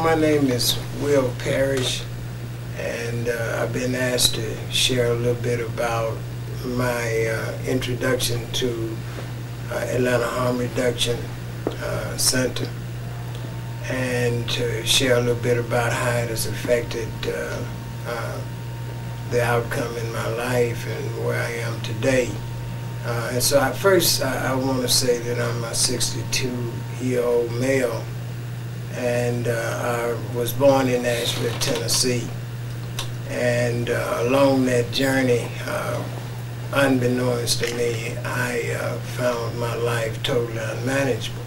My name is Will Parrish, and I've been asked to share a little bit about my introduction to Atlanta Harm Reduction Center, and to share a little bit about how it has affected the outcome in my life and where I am today. And so I want to say that I'm a 62-year-old male, and I was born in Nashville, Tennessee. And along that journey, unbeknownst to me, I found my life totally unmanageable.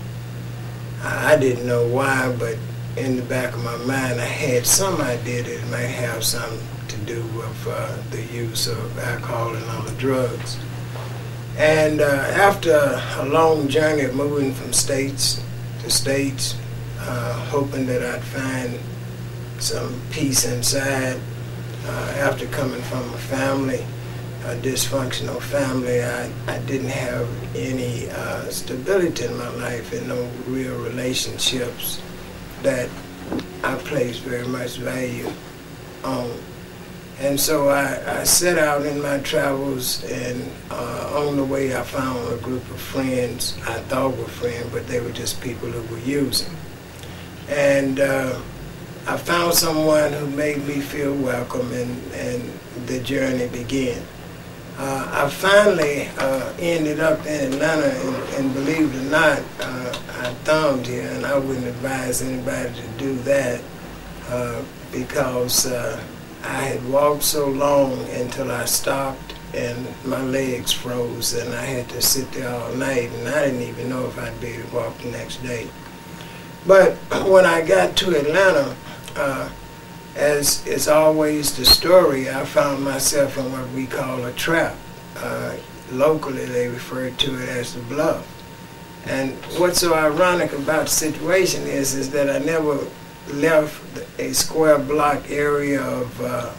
I didn't know why, but in the back of my mind, I had some idea that it might have something to do with the use of alcohol and other drugs. And after a long journey of moving from states to states, hoping that I'd find some peace inside, after coming from a family, a dysfunctional family, I didn't have any stability in my life and no real relationships that I placed very much value on. And so I set out in my travels, and on the way I found a group of friends I thought were friends, but they were just people who were using. And I found someone who made me feel welcome, and the journey began. I finally ended up in Atlanta, and believe it or not, I thumbed here, and I wouldn't advise anybody to do that because I had walked so long until I stopped and my legs froze, and I had to sit there all night, and I didn't even know if I'd be able to walk the next day. But when I got to Atlanta, as is always the story, I found myself in what we call a trap. Locally, they refer to it as the bluff. And what's so ironic about the situation is that I never left a square block area of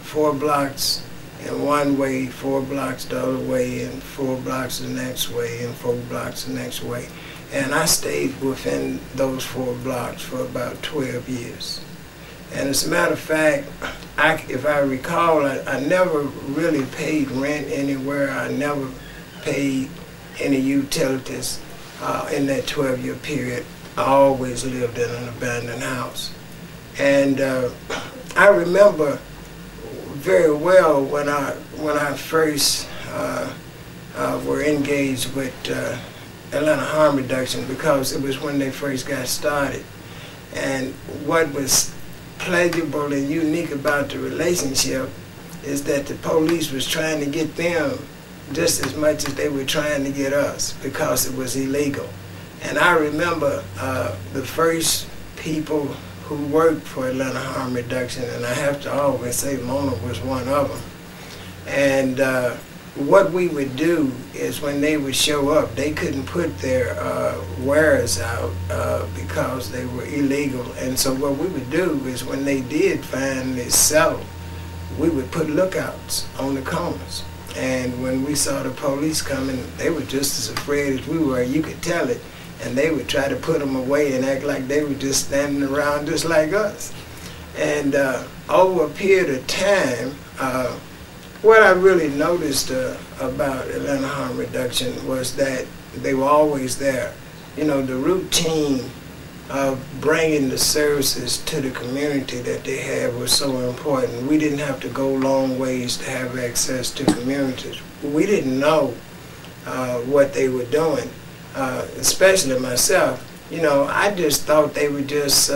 4 blocks in one way, 4 blocks the other way, and 4 blocks the next way, and 4 blocks the next way. And I stayed within those 4 blocks for about 12 years. And as a matter of fact, if I recall, I never really paid rent anywhere. I never paid any utilities in that 12-year period. I always lived in an abandoned house. And I remember very well when I first were engaged with Atlanta Harm Reduction, because it was when they first got started. And what was pleasurable and unique about the relationship is that the police was trying to get them just as much as they were trying to get us, because it was illegal. And I remember the first people who worked for Atlanta Harm Reduction, and I have to always say Mona was one of them. And what we would do is when they would show up, they couldn't put their wares out because they were illegal. And so what we would do is when they did finally sell, we would put lookouts on the corners. And when we saw the police coming, they were just as afraid as we were. You could tell it. And they would try to put them away and act like they were just standing around just like us. And over a period of time, what I really noticed about Atlanta Harm Reduction was that they were always there. You know, the routine of bringing the services to the community that they have was so important. We didn't have to go long ways to have access to communities. We didn't know what they were doing. Especially myself, you know, I just thought they were just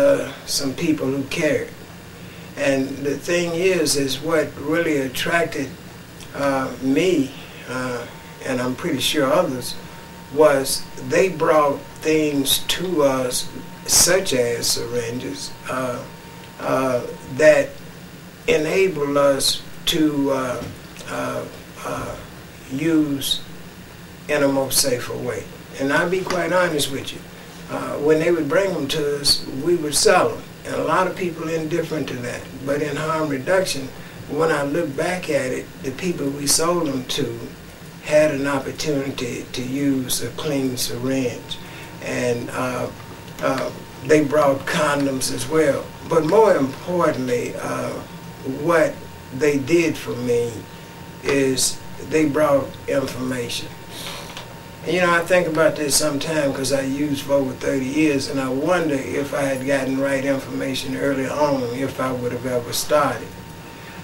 some people who cared. And the thing is what really attracted me, and I'm pretty sure others, was they brought things to us, such as syringes, that enabled us to use in a more safer way. And I'll be quite honest with you, when they would bring them to us, we would sell them. And a lot of people are indifferent to that. But in harm reduction, when I look back at it, the people we sold them to had an opportunity to use a clean syringe. And they brought condoms as well. But more importantly, what they did for me is they brought information. And, you know, I think about this sometime because I used for over 30 years, and I wonder if I had gotten right information early on, if I would have ever started.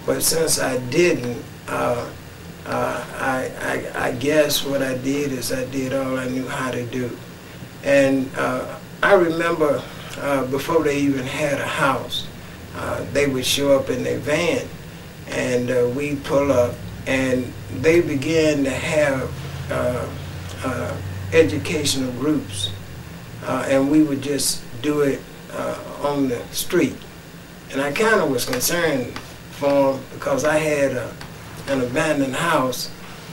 But since I didn't, I guess what I did is I did all I knew how to do. And I remember before they even had a house, they would show up in their van, and we'd pull up, and they began to have educational groups, and we would just do it on the street. And I kind of was concerned for them because I had an abandoned house,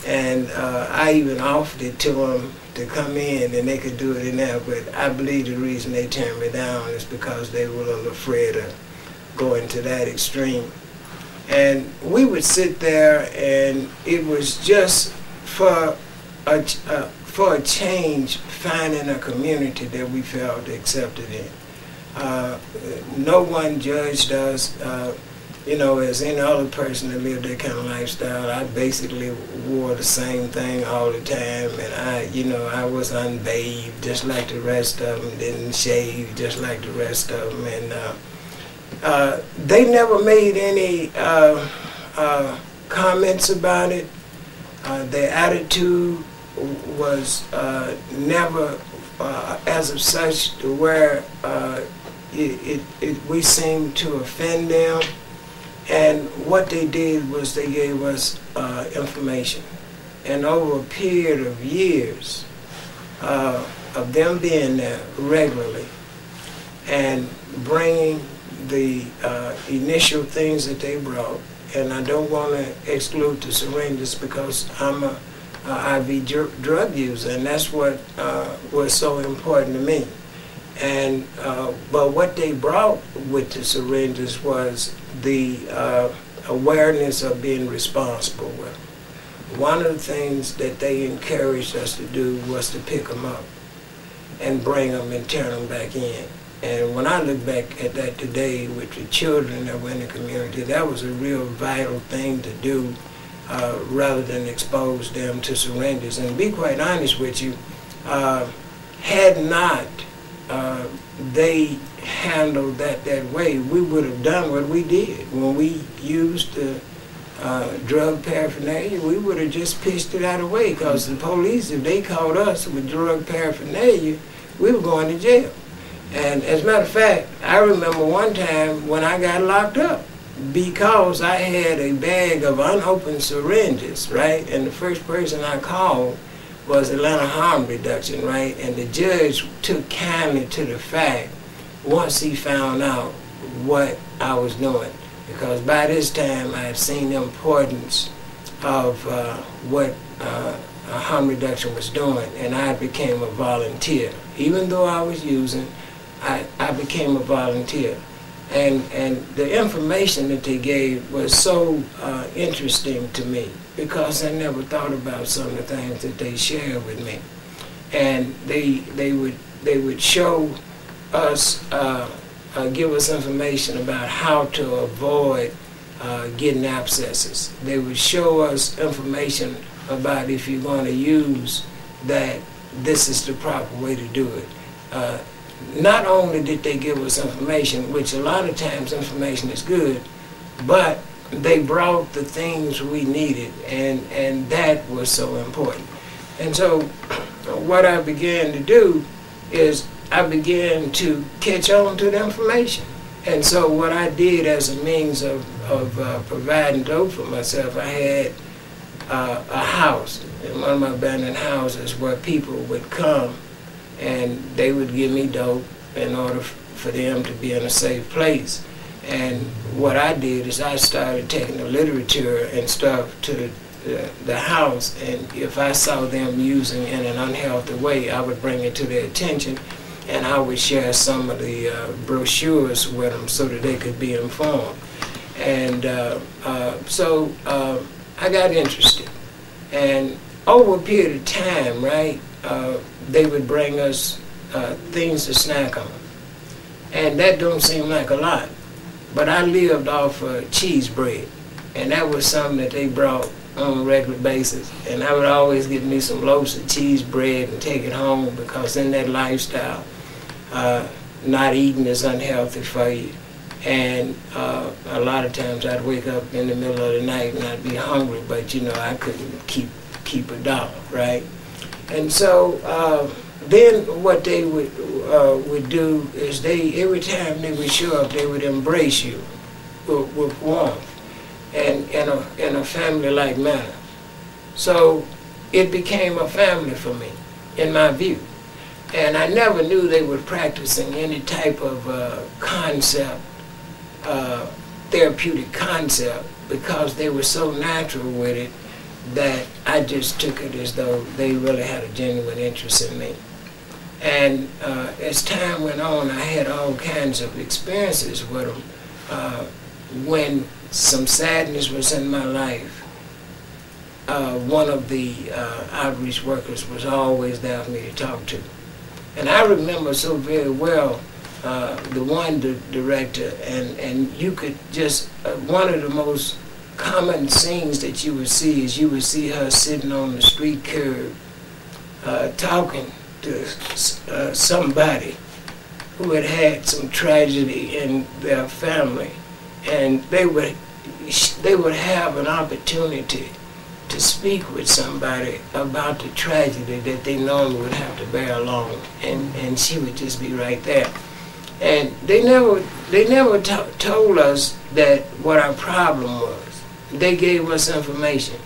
and I even offered it to them to come in and they could do it in there, but I believe the reason they turned me down is because they were a little afraid of going to that extreme. And we would sit there, and it was just for a change, finding a community that we felt accepted in. No one judged us. You know, as any other person that lived that kind of lifestyle, I basically wore the same thing all the time, and I was unbathed just like the rest of them, didn't shave just like the rest of them, and they never made any comments about it. Their attitude was never as of such to where we seemed to offend them. And what they did was they gave us information. And over a period of years of them being there regularly and bringing the initial things that they brought, and I don't want to exclude the syringes because I'm a IV drug user, and that's what was so important to me. And but what they brought with the syringes was the awareness of being responsible with them. One of the things that they encouraged us to do was to pick them up and bring them and turn them back in. And when I look back at that today with the children that were in the community, that was a real vital thing to do rather than expose them to syringes. And to be quite honest with you, had not they handled that way, we would have done what we did. When we used the drug paraphernalia, we would have just pitched it out of the way, because the police, if they caught us with drug paraphernalia, we were going to jail. And as a matter of fact, I remember one time when I got locked up because I had a bag of unopened syringes, right? And the first person I called was Atlanta Harm Reduction, right? And the judge took kindly to the fact once he found out what I was doing, because by this time I had seen the importance of what harm reduction was doing, and I became a volunteer. Even though I was using, I became a volunteer. And the information that they gave was so interesting to me, because I never thought about some of the things that they shared with me. And they would show us, give us information about how to avoid getting abscesses. They would show us information about, if you're going to use that, this is the proper way to do it. Not only did they give us information, which a lot of times information is good, but they brought the things we needed, and that was so important. And so what I began to do is I began to catch on to the information. And so what I did as a means of providing dope for myself, I had a house in one of my abandoned houses where people would come and they would give me dope in order for them to be in a safe place. And what I did is I started taking the literature and stuff to the house, and if I saw them using in an unhealthy way, I would bring it to their attention, and I would share some of the brochures with them so that they could be informed. And so I got interested. And over a period of time, right, they would bring us things to snack on. And that don't seem like a lot. But I lived off cheese bread. And that was something that they brought on a regular basis. And I would always get me some loaves of cheese bread and take it home, because in that lifestyle, not eating is unhealthy for you. And a lot of times I'd wake up in the middle of the night and I'd be hungry, but you know, I couldn't keep a dollar, right? And so then what they would do is every time they would show up, they would embrace you with warmth and in a family-like manner. So it became a family for me, in my view. And I never knew they were practicing any type of concept, therapeutic concept, because they were so natural with it that I just took it as though they really had a genuine interest in me. And as time went on, I had all kinds of experiences with them. When some sadness was in my life, one of the outreach workers was always there for me to talk to. And I remember so very well the one director, and you could just, one of the most common scenes that you would see is you would see her sitting on the street curb talking to somebody who had had some tragedy in their family, and they would have an opportunity to speak with somebody about the tragedy that they normally would have to bear alone, and she would just be right there. And they never told us that what our problem was. They gave us information.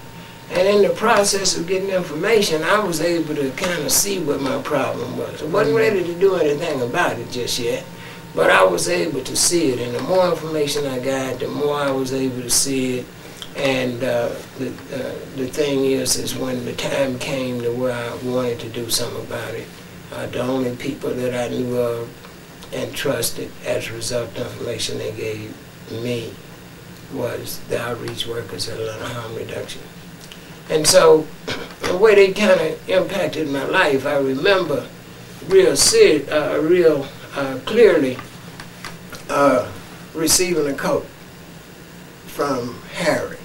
And in the process of getting information, I was able to kind of see what my problem was. I wasn't ready to do anything about it just yet, but I was able to see it. And the more information I got, the more I was able to see it. And the thing is when the time came to where I wanted to do something about it, the only people that I knew of and trusted as a result of the information they gave me was the outreach workers at Atlanta Harm Reduction. And so the way they kind of impacted my life, I remember real clearly receiving a coat from Harry.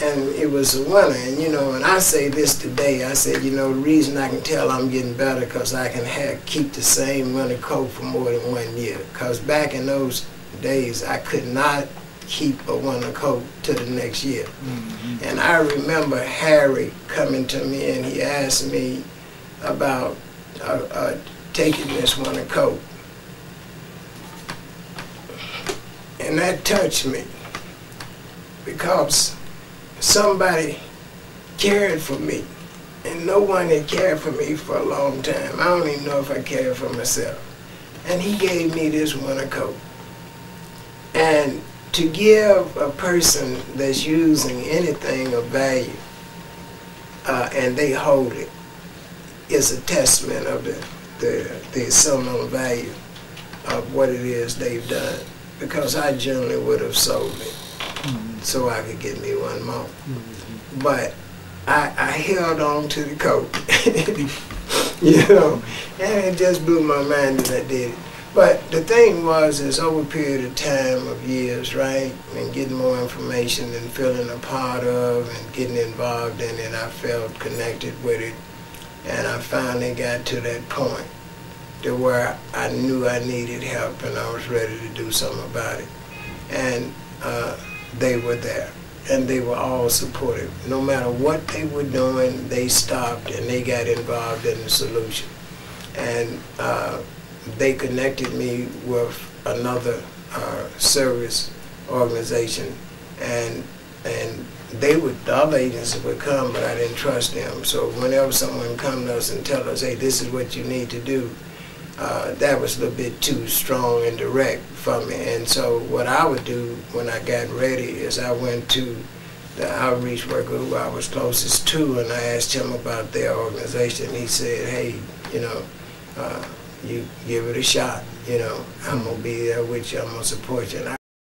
And it was a winner. And you know, and I say this today, I said, you know, the reason I can tell I'm getting better because I can keep the same winter coat for more than 1 year. Because back in those days, I could not keep a winter coat to the next year. Mm-hmm. And I remember Harry coming to me and he asked me about taking this winter coat. And that touched me because somebody cared for me, and no one had cared for me for a long time. I don't even know if I cared for myself. And he gave me this winter coat. And to give a person that's using anything of value, and they hold it, is a testament of the sentimental value of what it is they've done. Because I generally would have sold it so I could get me one more. But I held on to the coat, you know, and it just blew my mind that I did it. But the thing was, is over a period of time of years, right, and getting more information and feeling a part of and getting involved in it, I felt connected with it. And I finally got to that point to where I knew I needed help and I was ready to do something about it. And they were there, and they were all supportive. No matter what they were doing, they stopped and they got involved in the solution. And they connected me with another service organization, and the other agencies would come, but I didn't trust them. So whenever someone come to us and tell us, hey, this is what you need to do, that was a little bit too strong and direct for me. And so what I would do when I got ready is I went to the outreach worker who I was closest to, and I asked him about their organization. He said, hey, you know, you give it a shot, you know, I'm going to be there with you, I'm going to support you. And